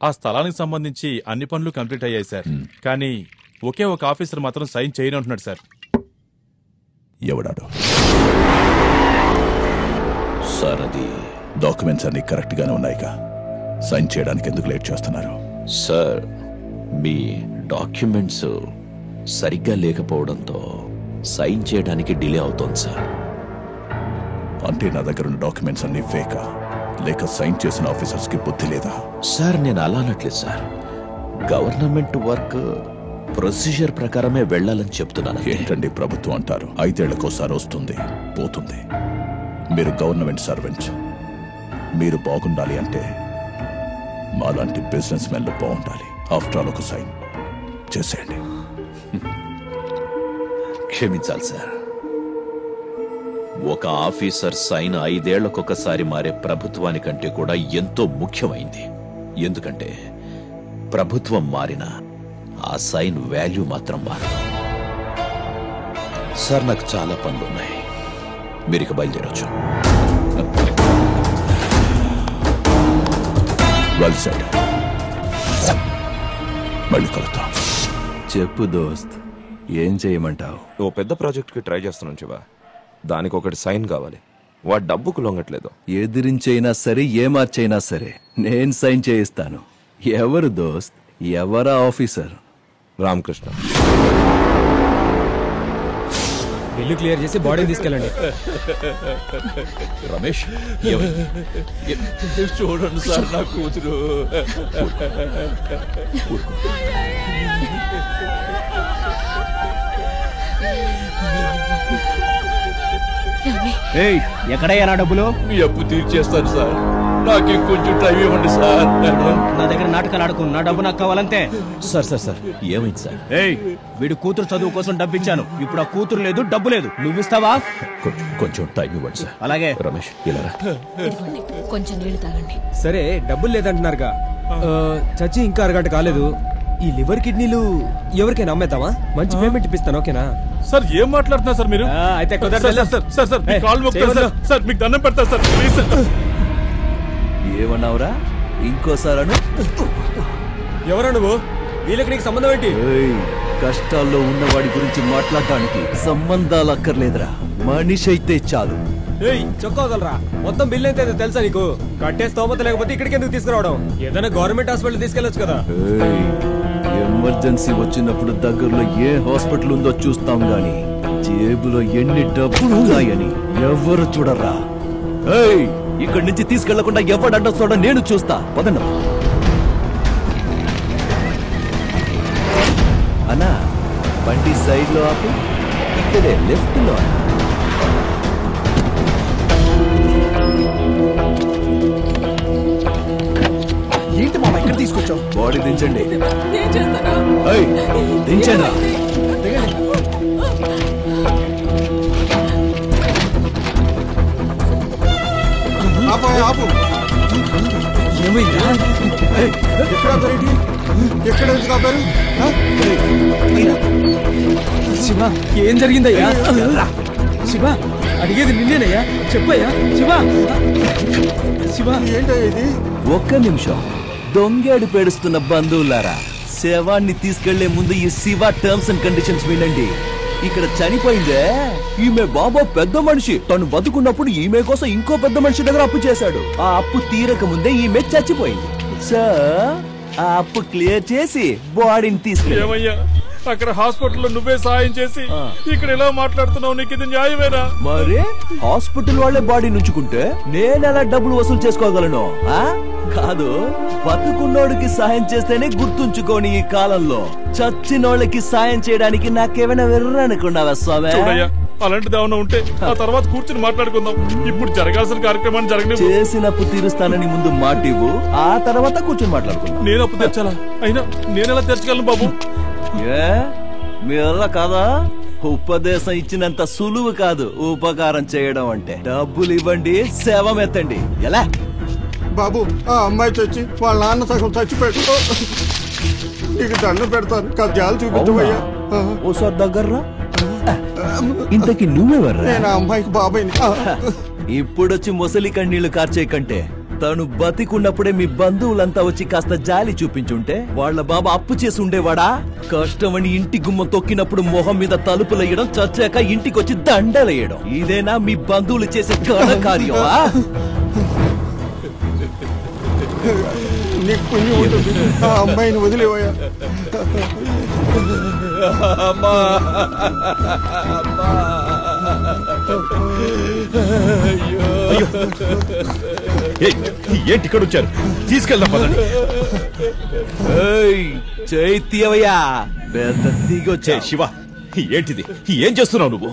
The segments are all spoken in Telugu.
ఆ స్థలానికి సంబంధించి అన్ని పనులు కంప్లీట్ అయ్యాయి సార్. కానీ ఒకే ఒక ఆఫీసర్ మాత్రం సైన్ చేయనంటున్నాడు సార్. ఎవడాడు? సార్, అది డాక్యుమెంట్స్ అన్ని కరెక్ట్ గానే ఉన్నాయిగా, సైన్ చేయడానికి ఎందుకు లేట్ చేస్తున్నారు? సార్, మీ డాక్యుమెంట్స్ సరిగ్గా లేకపోవడంతో సైన్ చేయడానికి డిలే అవుతోంది సార్. అంటే నా దగ్గర ఉన్న డాక్యుమెంట్స్ అన్ని ఫేకా, లేక సైన్ చేసిన ఆఫీసర్స్ కి బుద్ధి లేదా? సార్, నేను అలా అనట్లేదు సార్. గవర్నమెంట్ వర్క్ ప్రొసీజర్ ప్రకారమే వెళ్లాలని చెప్తున్నాను. ఏంటండి ప్రభుత్వం అంటారు, 5 ఏళ్లకోసారి వస్తుంది పోతుంది. మీరు గవర్నమెంట్ సర్వెంట్స్, మీరు బాగుండాలి అంటే మాలాంటి బిజినెస్ మెన్లు బాగుండాలి. ఆఫ్టర్ ఆల్ ఒక సైన్ చేసేయండి. క్షమించాలి సార్, ఒక ఆఫీసర్ సైన్ 5 ఏళ్లకొకసారి మారే ప్రభుత్వానికంటే కూడా ఎంతో ముఖ్యమైంది. ఎందుకంటే ప్రభుత్వం మారినా ఆ సైన్ వాల్యూ మాత్రం మారదు. సార్, నాకు చాలా పనులున్నాయి, మీరు ఇక బయలుదేరొచ్చు. Well said. మళ్ళీ కలుద్దాం. చెప్పు దోస్త్, ఏం చేయమంటావు? ఓ పెద్ద ప్రాజెక్ట్కి ట్రై చేస్తున్నాను శివ. దానికి ఒకటి సైన్ కావాలి. వాడు డబ్బుకు లొంగట్లేదు. ఎదిరించైనా సరే, ఏమార్చైనా సరే నేను సైన్ చేయిస్తాను. ఎవరు దోస్త్? ఎవరా ఆఫీసర్? రామకృష్ణ. బిల్లు క్లియర్ చేసి బాడీ తీసుకెళ్ళండి. రమేష్, చూడండి సార్, నా కూతురు. ఎక్కడయ్యా నా డబ్బులు? మీ అప్పు తీర్చేస్తాను సార్, నాకు కొంచెం టైం ఇవ్వండి సార్. నా దగ్గర నాటకాలు ఆడుకు, నా డబ్బు నాకు కావాలంతే. సార్ సార్ సార్, ఏమైంది సార్? వీడు కూతురు చదువు కోసం డబ్బు ఇచ్చాను, ఇప్పుడు ఆ కూతురు లేదు, డబ్బు లేదు. నువ్వు ఇస్తావా? కొంచెం టైం ఇవ్వండి సార్. అలాగే. రమేష్, ఇలా రా. కొంచెం నీళ్లు తాగండి. సరే, డబ్బులు లేదంటున్నారుగా, చచ్చి ఇంకా అరగంట కాలేదు. ఈ లివర్ కిడ్నీలు ఎవరికైనా అమ్మేద్దామా? మంచి పేమెంట్ ఇప్పిస్తాను, ఓకేనా? సార్, ఏం మాట్లాడుతున్నారు సార్ మీరు? అయితే సార్, మీకు దండం పెడతా సార్, ప్లీజ్ సార్. ఏమన్నావురా? ఇంకోసారను. ఎవరా నువ్వు? వీళ్ళకి నీకు సంబంధం ఏంటి? కష్టాల్లో ఉన్నవాడి గురించి మాట్లాడటానికి సంబంధాలు అక్కర్లేదురా, మనిషి అయితే చాలు. చెక్కోగలరా? మొత్తం బిల్ అయితే తెలుసా నీకు? కట్టే స్తోమత లేకపోతే ఇక్కడికి ఎందుకు తీసుకురావడం? ఏదైనా గవర్నమెంట్ హాస్పిటల్ తీసుకెళ్లొచ్చు కదా. ఎమర్జెన్సీ వచ్చినప్పుడు దగ్గరలో ఏ హాస్పిటల్ ఉందో చూస్తాం గాని జేబులో ఎన్ని డబ్బులు ఉన్నాయని ఎవరు చూడరా. ఇక్కడి నుంచి తీసుకెళ్లకుండా ఎవడు అడ్డొస్తాడో నేను చూస్తా. పదండి అన్నా, బండి సైడ్ లో ఆపు, ఇక్కడే లెఫ్ట్ లో. ఏంటి మామ ఇక్కడ తీసుకొచ్చావు? బాడీ దించండి. దించండి. శివ, ఏం జరిగిందయ్యా? శివ, అడిగేది నిన్నేనయ్యా, చెప్పయ్యా. శివ, శివ, ఏంటయ్యా ఇది? ఒక్క నిమిషం. దొంగేడు పేడుస్తున్న బంధువులారా, శవాన్ని తీసుకెళ్లే ముందు ఈ శివ టర్మ్స్ అండ్ కండిషన్స్ వినండి. ఇక్కడ చనిపోయిందే ఈమె బాబా పెద్ద మనిషి. తను బతుకున్నప్పుడు ఈమె కోసం ఇంకో పెద్ద మనిషి దగ్గర అప్పు చేశాడు. ఆ అప్పు తీరక ముందే ఈమె చచ్చిపోయింది. సో ఆ అప్పు క్లియర్ చేసి బాడీని తీసుకెళ్ళి అక్కడ హాస్పిటల్లో నువ్వే సాయం చేసి ఇక్కడ ఎలా మాట్లాడుతున్నావు? నీకు ఇది న్యాయమేనా? మరి హాస్పిటల్ వాళ్ళే బాడీ నుంచుకుంటే నేను ఎలా డబ్బులు వసూలు చేసుకోగలను? కాదు, బతుకున్నోడికి సాయం చేస్తేనే గుర్తుంచుకోని ఈ కాలంలో చచ్చినోళ్ళకి సాయం చేయడానికి నాకేమైనా వెర్రనుకున్నావా స్వామి? అలాంటిది ఏమైనా ఉంటే ఆ తర్వాత కూర్చుని మాట్లాడుకుందాం. ఇప్పుడు జరగాల్సిన కార్యక్రమాన్ని జరగలేదు. చేసినప్పు తీరుస్తానని ముందు మాటివ్వు, ఆ తర్వాత కూర్చుని మాట్లాడుకుందాం. నేను అప్పు తెచ్చాలా? అయినా నేనెలా తెచ్చగలను బాబు? మీ వల్ల కాదా? ఉపదేశం ఇచ్చినంత సులువు కాదు ఉపకారం చేయడం అంటే. డబ్బులు ఇవ్వండి, శవం ఎత్తండి. ఎలా బాబు, ఆ అమ్మాయి చచ్చి వాళ్ళ నాన్న సగం చచ్చిపోయాడు. నీకు దండం పెడతాను, కజ్జాలు చూపించవయ్యా. ఓసారి దగ్గర్రా. ఇంతకి నువ్వెవర్రా? నేను ఆ అమ్మాయికి బాబాయ్ని. ఇప్పుడొచ్చి ముసలి కన్నీళ్లు కార్చే కంటే తను బతికున్నప్పుడే మీ బంధువులంతా వచ్చి కాస్త జాలి చూపించుంటే వాళ్ళ బాబా అప్పు చేసి ఉండేవాడా? కష్టమని ఇంటి గుమ్మం తొక్కినప్పుడు మొహం మీద తలుపులేయడం, చచ్చాక ఇంటికొచ్చి దండలేయడం, ఇదేనా మీ బంధువులు చేసే ఘనకార్యం? నీకు పుణ్యం ఉంటుంది, ఆ అమ్మాయిని వదిలేవయ్యా. ఏంటి ఇక్కడ వచ్చారు? తీసుకెళ్దాం పదండి. చైత్యవయ్యా పెద్ద దిగొచ్చే. శివ, ఏంటిది? ఏం చేస్తున్నావు నువ్వు?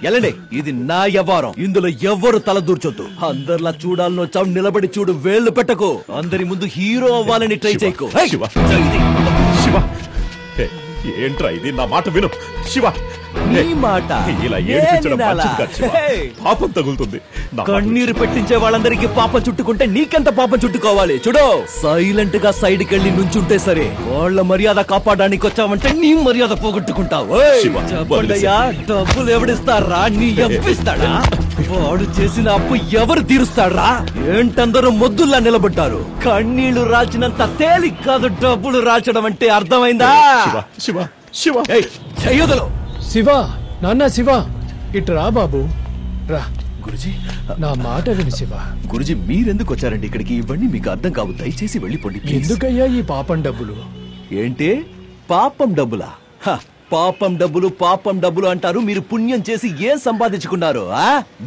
ఎలాండి, ఇది నా వ్యవహారం, ఇందులో ఎవ్వరు తల దూర్చొద్దు. అందరిలా చూడాలని వచ్చావు, నిలబడి చూడు, వేళ్లు పెట్టకు. అందరి ముందు హీరో అవ్వాలని ట్రై చేయకు. శివ, శివ, ఏంట్రా ఇది? నా మాట విను శివ. నీ మాట ఇలా ఏడిపించడం మంచిది కాదు శివ. పాపం తగులుతుంది. కన్నీరు పెట్టించే వాళ్ళందరికీ పాపం చుట్టుకుంటే నీకెంత పాపం చుట్టుకోవాలి? చూడు, సైలెంట్ గా సైడ్ కెళ్ళి నుంచుంటే సరే. వాళ్ళ మర్యాద కాపాడడానికి వచ్చావంటే నీ మర్యాద పోగొట్టుకుంటావు. చెప్పండయ్యా, డబ్బులు ఎవడిస్తారా? నీ అప్పిస్తాడా? వాడు చేసిన అప్పు ఎవరు తీరుస్తాడా? ఏంటందరూ మొద్దుల్లా నిలబడ్డారు? కన్నీళ్లు రాల్చినంత తేలిక కాదు డబ్బులు రాల్చడం అంటే, అర్థమైందా? శివ, శివ, చెయ్యొదలు. శివ, నాన్న శివ, ఇటు రా బాబు, రా. గురుజీ, నా మాట విని శివ. గురుజీ, మీరెందుకు వచ్చారండి ఇక్కడికి? ఇవన్నీ మీకు అర్థం కావు, దయచేసి వెళ్ళిపోండి. ఎందుకయ్యా ఈ పాపం డబ్బులు? ఏంటి పాపం డబ్బులా? పాపం డబ్బులు, పాపం డబ్బులు అంటారు. మీరు పుణ్యం చేసి ఏం సంపాదించుకున్నారు?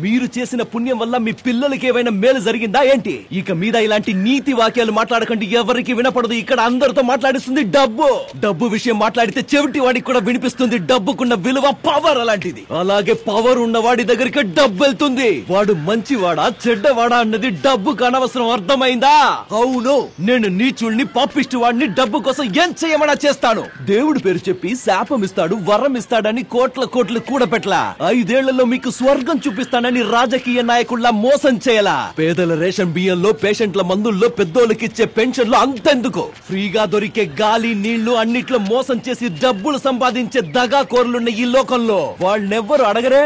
మీరు చేసిన పుణ్యం వల్ల మీ పిల్లలకి ఏమైనా మేలు జరిగిందా ఏంటి? ఇక మీద ఇలాంటి నీతి వాక్యాలు మాట్లాడకండి, ఎవరికి వినపడదు. ఇక్కడ అందరితో మాట్లాడిస్తుంది డబ్బు. డబ్బు విషయం మాట్లాడితే చెవిటి వాడికి కూడా వినిపిస్తుంది. డబ్బుకున్న విలువ పవర్ అలాంటిది. అలాగే పవర్ ఉన్న వాడి దగ్గరికి డబ్బు వెళ్తుంది. వాడు మంచివాడా చెడ్డవాడా అన్నది డబ్బుకు అనవసరం, అర్థమైందా? అవును, నేను నీచుల్ని, పాపిష్టి వాడిని డబ్బు కోసం ఏం చేయమన్నా చేస్తాను. దేవుడి పేరు చెప్పి శాపం ఇస్తాడు, వరం ఇస్తాడని కోట్లు కూడపెట్లా. 5 ఏళ్లలో మీకు స్వర్గం చూపిస్తానని రాజకీయ నాయకుల్లా మోసం చేయలా. పేదల రేషన్ బియ్యంలో, పేషెంట్ల మందుల్లో, పెద్దోళ్ళకిచ్చే పెన్షన్లు అంతెందుకు, ఫ్రీగా దొరికే గాలి, నీళ్లు అన్నిట్లో మోసం చేసి డబ్బులు సంపాదించే దగాకోర్లున్న ఈ లోకంలో వాళ్ళెవ్వరు అడగరే?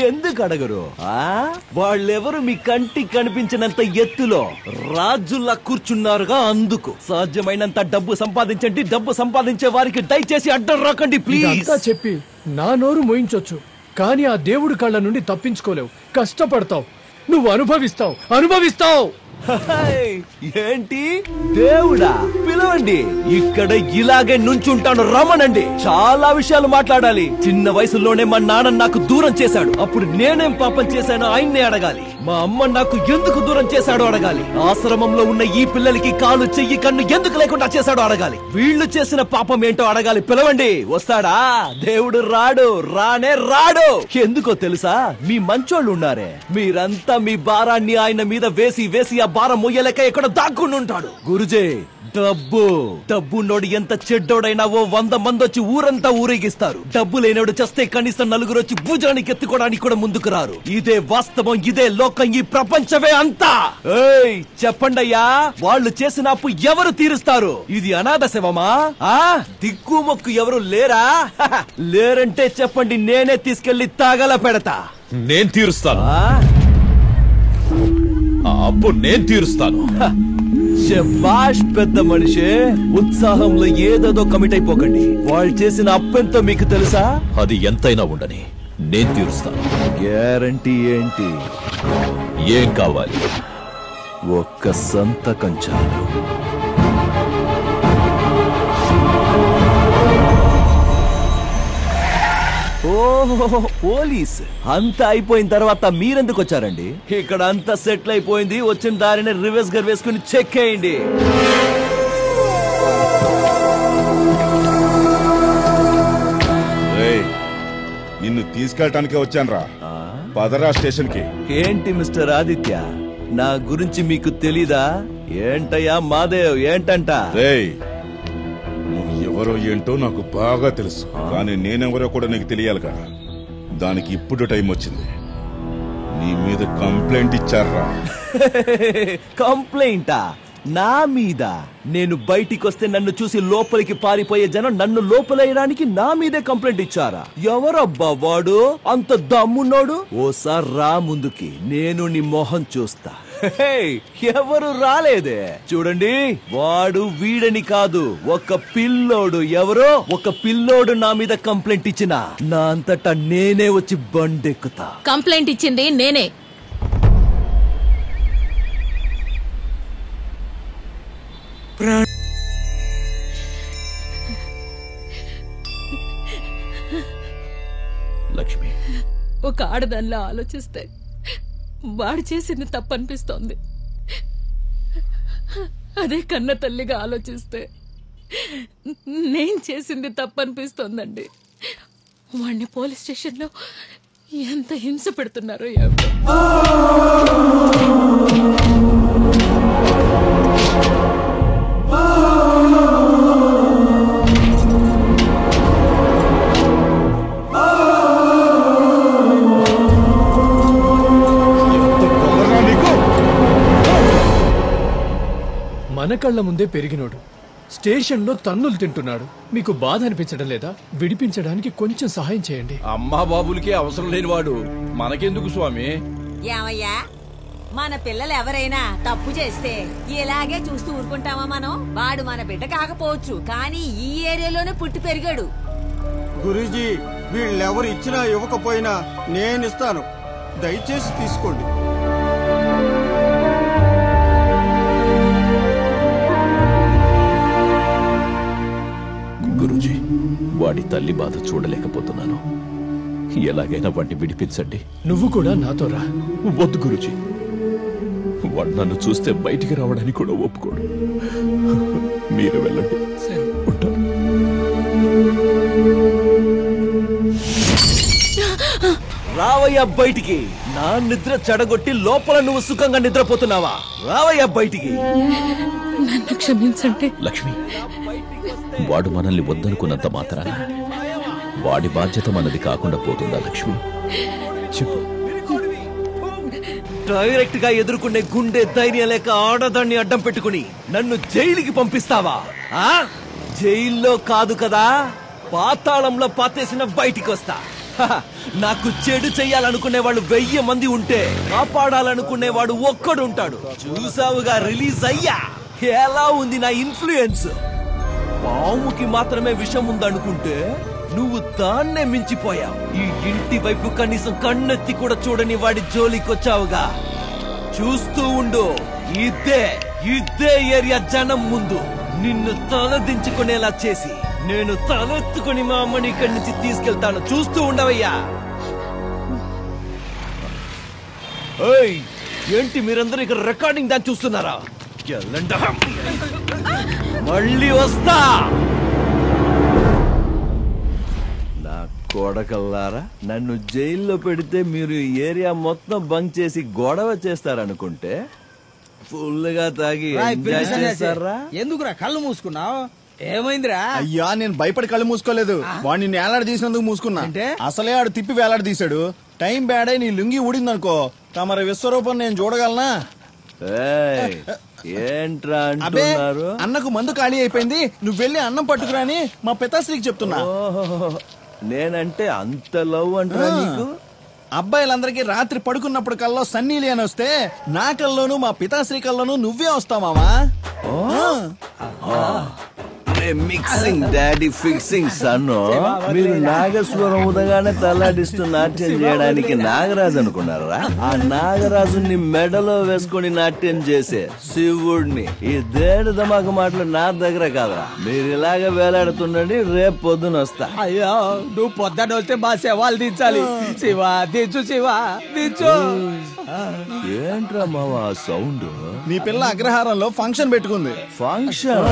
ఎందుకు అడగరు? వాళ్ళెవరు మీ కంటికి కనిపించినంత ఎత్తులో రాజుల్లా కూర్చున్నారుగా, అందుకు. సాధ్యమైనంత డబ్బు సంపాదించండి. డబ్బు సంపాదించే వారికి దయచేసి అడ్డం రాకండి ప్లీజ్. చెప్పి నా నోరు మోయించొచ్చు, కానీ ఆ దేవుడి కళ్ళ నుండి తప్పించుకోలేవు. కష్టపడతావు, నువ్వు అనుభవిస్తావు. ఏంటి దేవుడా? పిలవండి, ఇక్కడ ఇలాగే నుంచుంటాను, రమ్మనండి. చాలా విషయాలు మాట్లాడాలి. చిన్న వయసులోనే మా నాన్న నాకు దూరం చేశాడు. అప్పుడు నేనేం పాపం చేశానో ఆయన్నే అడగాలి. మా అమ్మ నాకు ఎందుకు దూరం చేశాడో అడగాలి. ఆశ్రమంలో ఉన్న ఈ పిల్లలకి కాలు, చెయ్యి, కన్ను ఎందుకు లేకుండా చేశాడో అడగాలి. వీళ్ళు చేసిన పాపం ఏంటో అడగాలి. పిలవండి. వస్తాడా? దేవుడు రాడు, రానే రాడు. ఎందుకో తెలుసా? మీ మంచోళ్ళు ఉన్నారే, మీరంతా మీ భారాన్ని ఆయన మీద వేసి ఆ భారం మొయ్యలేక ఎక్కడ దాక్కుని ఉంటాడు. గురుజీ, డబ్బున్నోడు ఎంత చెడ్డోడైనా 100 మంది వచ్చి ఊరంతా ఊరేగిస్తారు. డబ్బు లేనోడు చస్తే కనీసం 4 వచ్చి భుజానికి ఎత్తుకోవడానికి కూడా ముందుకు రారు. ఇదే వాస్తవం, ఇదే లోకం, ఈ ప్రపంచమే అంతా. చెప్పండయ్యా, వాళ్ళు చేసిన అప్పు ఎవరు తీరుస్తారు? ఇది అనాథ శవమా? దిక్కుమొక్కు ఎవరు లేరా? లేరంటే చెప్పండి, నేనే తీసుకెళ్లి తాగల పెడతా. నేను తీరుస్తాను. ఆ అప్పు నేను తీరుస్తాను. శభాష్ పెద్ద మనిషి. ఉత్సాహంలో ఏదేదో కమిట్ అయిపోకండి. వాళ్ళు చేసిన అప్పెంతో మీకు తెలుసా? అది ఎంతైనా ఉండని నేను తీరుస్తాను. గ్యారంటీ ఏంటి? ఏం కావాలి? ఒక్క సంతకం చాలు. ఓహో, పోలీస్. అంతా అయిపోయిన తర్వాత మీరెందుకు వచ్చారండి? ఇక్కడ అంతా సెటిల్ అయిపోయింది. వచ్చిన దారిని రివర్స్ గర్ వేసుకుని చెక్ చేయండి. నిన్ను తీసుకెళ్ళటానికే వచ్చానురా. పదరా స్టేషన్ కి. ఏంటి మిస్టర్ ఆదిత్య, నా గురించి మీకు తెలీదా? ఏంటయ్యా మాదేవ్, ఏంటంట? నువ్వు ఎవరో ఏంటో నాకు బాగా తెలుసు, కానీ నేనెవరో కూడా నీకు తెలియాలి కదా. దానికి ఇప్పుడు టైం వచ్చింది. నీ మీద కంప్లైంట్ ఇచ్చారా? కంప్లైంటా? నా మీద? నేను బయటికి వస్తే నన్ను చూసి లోపలికి పారిపోయే జనం నన్ను లోపలేయడానికి నా మీదే కంప్లైంట్ ఇచ్చారా? ఎవరబ్బా వాడు? అంత దమ్మున్నోడు? ఓసారి రా ముందుకి, నేను నీ మొహం చూస్తా. ఎవరు రాలేదే. చూడండి, వాడు వీడని కాదు, ఒక పిల్లోడు. ఎవరో ఒక పిల్లోడు నా మీద కంప్లైంట్ ఇచ్చిన నా అంతటా నేనే వచ్చి బండెక్కుతా. కంప్లైంట్ ఇచ్చింది నేనే. లక్ష్మి, ఒక ఆడదానిలా ఆలోచిస్తే వాడు చేసింది తప్పనిపిస్తోంది. అదే కన్న తల్లిగా ఆలోచిస్తే నేను చేసింది తప్పనిపిస్తోందండి. వాడిని పోలీస్ స్టేషన్లో ఎంత హింస పెడుతున్నారో ఏమిటో. మన కళ్ళ ముందే పెరిగినోడు స్టేషన్లో తన్నులు తింటున్నాడు. మీకు బాధ అనిపించడం లేదా? విడిపించడానికి కొంచెం సహాయం చేయండి. అమ్మా బాబులకే అవసరం లేనివాడు మనకెందుకు స్వామి? ఏమయ్యా, మన పిల్లలు ఎవరైనా తప్పు చేస్తే ఇలాగే చూస్తూ ఊరుకుంటామా మనం? వాడు మన బిడ్డ కాకపోవచ్చు, కానీ ఈ ఏరియాలోనే పుట్టి పెరిగాడు. గురూజీ, వీళ్ళెవరు ఇచ్చినా ఇవ్వకపోయినా నేనిస్తాను, దయచేసి తీసుకోండి. గురూజీ, వాడి తల్లి బాధ చూడలేకపోతున్నాను. ఎలాగైనా వాడిని విడిపించండి. నువ్వు కూడా నాతో రా. వద్దు గురూజీ, వాడు నన్ను చూస్తే బయటికి రావడానికి కూడా ఒప్పుకోడు. మీరు వెళ్ళండి. ఉంటాను. రావయ్యా బయటికి. నా నిద్ర చెడగొట్టి లోపల నువ్వు సుఖంగా నిద్రపోతున్నావా? రావయ్యా బయటికి. నన్ను క్షమించండి. లక్ష్మి, వాడు మనల్ని వద్దనుకున్నంత మాత్రాన వాడి బాధ్యత మనది కాకుండా పోతుందా? లక్ష్మి చెప్పు. డైరెక్ట్ గా ఎదుర్కొనే గుండె ధైర్యం లేక ఆడదాన్ని అడ్డం పెట్టుకుని నన్ను జైలుకి పంపిస్తావా? జైల్లో కాదు కదా, పాతాళంలో పాతేసిన బయటికి వస్తా. నాకు చెడు చెయ్యాలనుకునే వాళ్ళు 1000 మంది ఉంటే కాపాడాలనుకునేవాడు ఒక్కడు ఉంటాడు. చూసావుగా రిలీజ్ అయ్యా. ఎలా ఉంది నా ఇన్ఫ్లుయెన్స్? పాముకి మాత్రమే విషం ఉందనుకుంటే నువ్వు దాన్నే మించిపోయావు. ఈ ఇంటి వైపు కనీసం కన్నెత్తి కూడా చూడని వాడి జోలికొచ్చావుగా. చూస్తూ ఉండు, ఇదే ఏరియా జనం ముందు నిన్ను తలదించుకునేలా చేసి నేను తలెత్తుకుని మా అమ్మని ఇక్కడి నుంచి తీసుకెళ్తాను. చూస్తూ ఉండవయ్యా. ఏంటి మీరందరూ ఇక్కడ రికార్డింగ్ దాన్ని చూస్తున్నారా? మళ్ళీ వస్తా. నా కొడకల్లారా, నన్ను జైల్లో పెడితే మీరు ఏరియా మొత్తం బంక్ చేసి గొడవ చేస్తారనుకుంటే ఫుల్గా తాగి ఎంజాయ్ చేస్తారా? ఎందుకురా కళ్ళు మూసుకున్నావు? ఏమైందిరా? అయ్యా, నేను భయపడి కళ్ళు మూసుకోలేదు. వాడిని నేలాడ తీసినందుకు మూసుకున్నా. అసలే ఆడు తిప్పి వేలాడ తీశాడు. టైం బ్యాడ్ అయి నీ లుంగి ఊడిందనుకో, తమరి విశ్వరూపం నేను చూడగలనా? ఏంట్రా అంటున్నారు? అన్నకు మందు ఖాళీ అయిపోయింది, నువ్వు వెళ్ళి అన్నం పట్టుకురాని మా పితాశ్రీకి చెప్తున్నా. నేనంటే అంత లవ్ అంటారా నీకు? అబ్బాయిలందరికీ రాత్రి పడుకున్నప్పుడు కల్లో సన్నీలి అని వస్తే నా కల్లోనూ మా పితాశ్రీ కల్లోనూ నువ్వే వస్తావు మామా. మిక్సింగ్ డాడీ ఫిక్సింగ్ సన్ను. మీరు నాగస్వరం ఉదగానే తల్లాడిస్తూ నాట్యం చేయడానికి నాగరాజు అనుకున్నారా? ఆ నాగరాజుని మెడలో వేసుకుని నాట్యం చేసే శివుడిని. ఈ దేడు దమాక మాటలు నా దగ్గర కాదురా. మీరు ఇలాగ వేలాడుతుండండి, రేపు పొద్దున వస్తా. అయ్యో, నువ్వు పొద్దున వస్తే మా శవాలు దించాలి. శివ దించు, శివ దించు. ఏంట్రా మావా సౌండ్? నీ పిల్ల అగ్రహారంలో ఫంక్షన్ పెట్టుకుంది. ఫంక్షన్?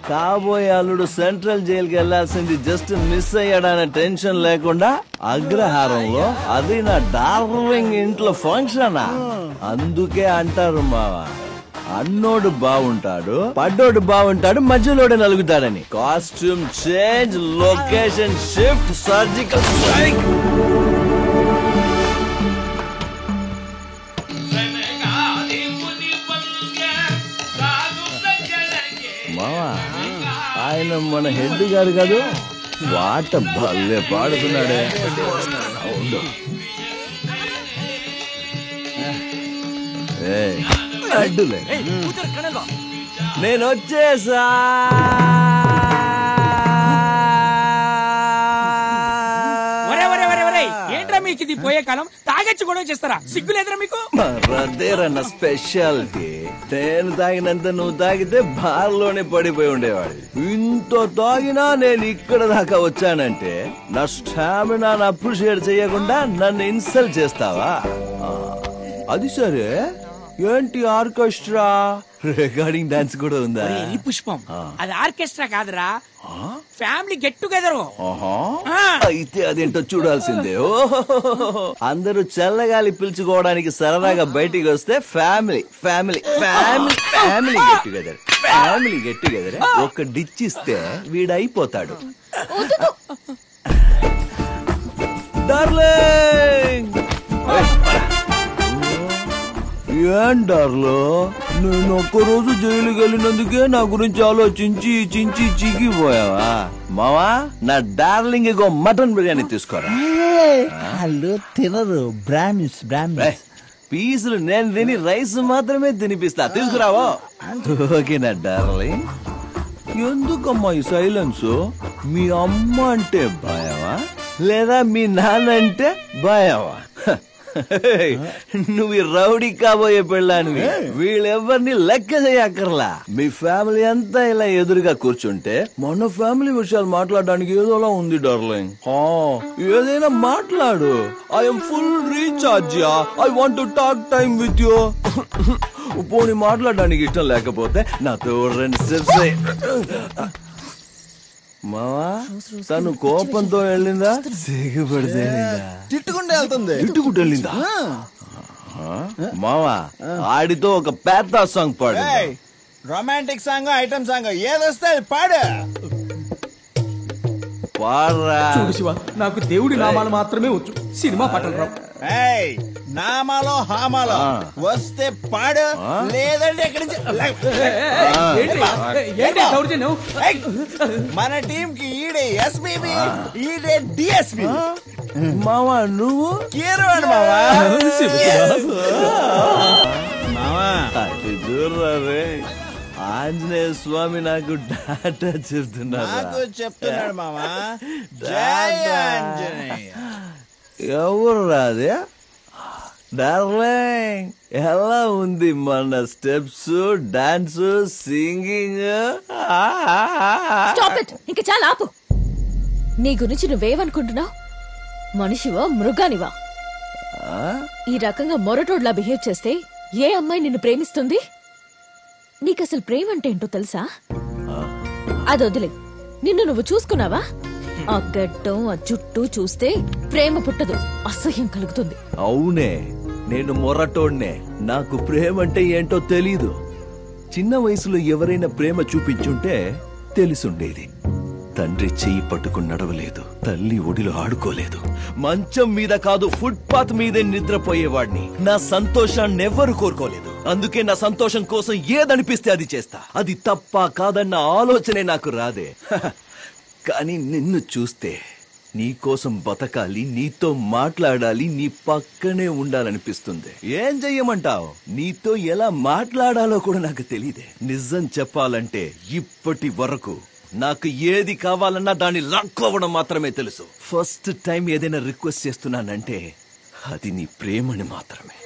కాబోయే అల్లుడు సెంట్రల్ జైలుకి వెళ్లాల్సింది జస్ట్ మిస్ అయ్యాడనే టెన్షన్ లేకుండా అగ్రహారంలో, అది నా డార్లింగ్ ఇంట్లో ఫంక్షనా? అందుకే అంటారు మావా, అన్నోడు బాగుంటాడు, పడ్డోడు బాగుంటాడు, మధ్యలోడు నలుగుతాడని. Costume change, location shift, surgical strike. మావా, ఆయన మన హెడ్ గారు కాదు, వాట భలే పాడుతున్నాడే. అడ్డులే నేను వచ్చేసా. ఏంట్రా మీకు ఇది పోయే కాలం? తాగొచ్చి గొడవ చేస్తారా? సిగ్గు లేదురా మీకు? అదేరన్న స్పెషాలిటీ. నేను తాగినంత నువ్వు తాగితే బార్లోనే పడిపోయి ఉండేవాడు. ఇంత తాగినా నేను ఇక్కడ దాకా వచ్చానంటే నా స్టామినా అప్రిషియేట్ చేయకుండా నన్ను ఇన్సల్ట్ చేస్తావా? అది సరే, ఏంటి ఆర్కెస్ట్రా? రికార్డింగ్ డాన్స్ కూడా ఉందా? పుష్పం అది ఆర్కెస్ట్రా కాదురా, ఫ్యామిలీ గెట్ టుగెదర్. అయితే అదేంటో చూడాల్సిందే. అందరూ చల్లగాలి పిలుచుకోవడానికి సరదాగా బయటికి వస్తే family family family family get together, family get together. ఒక డిచ్ ఇస్తే వీడైపోతాడు. డార్లింగ్ ఏం డార్లో, నేను ఒక్కరోజు జైలుకి వెళ్ళినందుకే నా గురించి ఆలోచించి చించి చిక్కిపోయావా? మావా, నా డార్లింగ్ ఇగో మటన్ బిర్యానీ తీసుకోరా. వాళ్ళు తినరు, బ్రాహ్మిన్స్ బ్రాహ్మిన్స్. పీసులు నేను తిని రైస్ మాత్రమే తినిపిస్తా, తీసుకురావో. ఓకేనా డార్లింగ్? ఎందుకమ్మా ఈ సైలెన్స్? మీ అమ్మ అంటే భయమా లేదా మీ నాన్న అంటే భయమా? నువ్వు రౌడీ కాబోయే పెళ్ళానివి. వీళ్ళెవరిని లెక్క చేయక్కర్లా. మీ ఫ్యామిలీ అంతా ఇలా ఎదురుగా కూర్చుంటే మన ఫ్యామిలీ విషయాలు మాట్లాడడానికి ఏదోలా ఉంది డార్లింగ్. ఏదైనా మాట్లాడు. I'm full recharge. I want to talk time with you. పోనీ మాట్లాడడానికి ఇష్టం లేకపోతే నాతో 2 స్టెప్స్. మావా, తను కోపంతో వెళ్ళిందా సిగ్గుపడితే తిట్టుకుంటూ వెళ్తుంది? తిట్టుకుంటూ వెళ్ళిందా? మావా, ఆడితో ఒక పెద్ద సాంగ్ పాడు. రొమాంటిక్ సాంగ్, ఐటమ్ సాంగ్, ఏదొస్తే పాడు. పాడరా. చూడు శివ, నాకు దేవుడి నామాలు మాత్రమే వచ్చు, సినిమా పాటలు రావు. నామాలో హామాలో వస్తే పాడు, లేదంటే ఎక్కడి నుంచి. మన టీం కి ఈడే ఎస్పీబీ, ఈడే డిఎస్పీ. మావా నువ్వు కీరవాడు మావా. చూడరే, ఆంజనేయ స్వామి నాకు డాటా చెప్తున్నాడు మావా. జై ఆంజనేయ. ఎవరు రాదే? డార్లింగ్, ఎలా ఉంది మన స్టెప్స్, డాన్స్, సింగింగ్? ఇంకా చాలా ఆపు. నీ గురించి నువ్వేమనుకుంటున్నావు? మనిషివా మృగానివా? ఈ రకంగా మొరటోడ్లా బిహేవ్ చేస్తే ఏ అమ్మాయి నిన్ను ప్రేమిస్తుంది? నీకసలు ప్రేమ అంటే ఏంటో తెలుసా? అది వదిలే, నిన్ను నువ్వు చూసుకున్నావా? ఆ గడ్డం, ఆ జుట్టు చూస్తే ప్రేమ పుట్టదు, అసహ్యం కలుగుతుంది. అవునే, నేను మొరటోడ్నే. నాకు ప్రేమ అంటే ఏంటో తెలీదు. చిన్న వయసులో ఎవరైనా ప్రేమ చూపించుంటే తెలుసుండేది. తండ్రి చెయ్యి పట్టుకుని నడవలేదు, తల్లి ఒడిలో ఆడుకోలేదు, మంచం మీద కాదు ఫుట్పాత్ మీదే నిద్రపోయేవాడిని. నా సంతోషాన్ని ఎవ్వరు కోరుకోలేదు. అందుకే నా సంతోషం కోసం ఏదనిపిస్తే అది చేస్తా. అది తప్ప కాదన్న ఆలోచనే నాకు రాదే. కానీ నిన్ను చూస్తే నీకోసం బతకాలి, నీతో మాట్లాడాలి, నీ పక్కనే ఉండాలనిపిస్తుంది. ఏం చెయ్యమంటావు? నీతో ఎలా మాట్లాడాలో కూడా నాకు తెలియదే. నిజం చెప్పాలంటే ఇప్పటి వరకు నాకు ఏది కావాలన్నా దాన్ని లాక్కోవడం మాత్రమే తెలుసు. ఫస్ట్ టైం ఏదైనా రిక్వెస్ట్ చేస్తున్నానంటే అది నీ ప్రేమని మాత్రమే.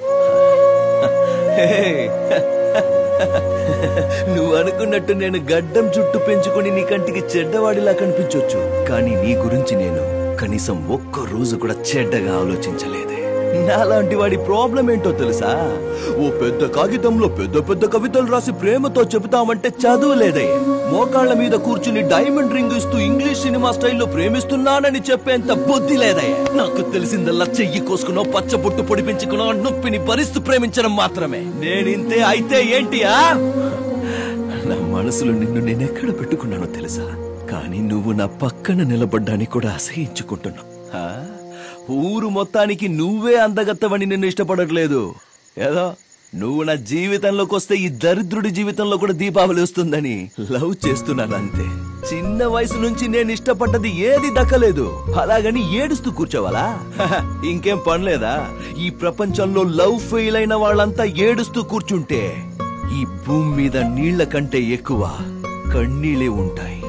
నువ్వు అనుకున్నట్టు నేను గడ్డం చుట్టూ పెంచుకొని నీ కంటికి చెడ్డవాడిలా కనిపించొచ్చు, కానీ నీ గురించి నేను కనీసం ఒక్క రోజు కూడా చెడ్డగా ఆలోచించలేదే. నాలాంటి వాడి ప్రాబ్లం ఏంటో తెలుసా? ఓ పెద్ద కాగితంలో పెద్ద పెద్ద కవితలు రాసి ప్రేమతో చెబుతామంటే చదువులేదే. మోకాళ్ల మీద కూర్చుని డైమండ్ రింగ్ ఇస్తూ ఇంగ్లీష్ సినిమా స్టైల్లో ప్రేమిస్తున్నానని చెప్పేంత బుద్ధి లేదే. నాకు తెలిసిందల్లా చెయ్యి కోసుకునో, పచ్చబొట్టు పొడిపించుకునో, నొప్పిని భరిస్తూ ప్రేమించడం మాత్రమే. నేనింతే అయితే ఏంటియా? నా మనసులో నిన్ను నేనెక్కడ పెట్టుకున్నానో తెలుసా? కానీ నువ్వు నా పక్కన నిలబడ్డానికి కూడా అసహించుకుంటున్నావు. ఊరు మొత్తానికి నువ్వే అందగత్తవని నిన్ను ఇష్టపడట్లేదు. ఏదో నువ్వు నా జీవితంలోకి వస్తే ఈ దరిద్రుడి జీవితంలో కూడా దీపావళి వస్తుందని లవ్ చేస్తున్నాను అంతే. చిన్న వయసు నుంచి నేను ఇష్టపడ్డది ఏది దక్కలేదు, అలాగని ఏడుస్తూ కూర్చోవాలా? ఇంకేం పనిలేదా? ఈ ప్రపంచంలో లవ్ ఫెయిల్ అయిన వాళ్ళంతా ఏడుస్తూ కూర్చుంటే ఈ భూమి మీద నీళ్ల కంటే ఎక్కువ కన్నీళ్ళే ఉంటాయి.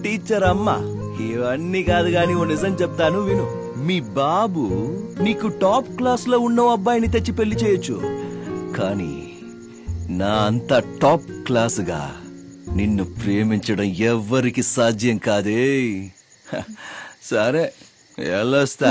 టీచర్ అమ్మా, ఇవన్నీ కాదు గాని ఓ నిజం చెప్తాను విను. మీ బాబు నీకు టాప్ క్లాస్ లో ఉన్న అబ్బాయిని తెచ్చి పెళ్లి చేయొచ్చు, కానీ నా అంత టాప్ క్లాస్ గా నిన్ను ప్రేమించడం ఎవ్వరికి సాధ్యం కాదే. సరే వెళ్ళొస్తా.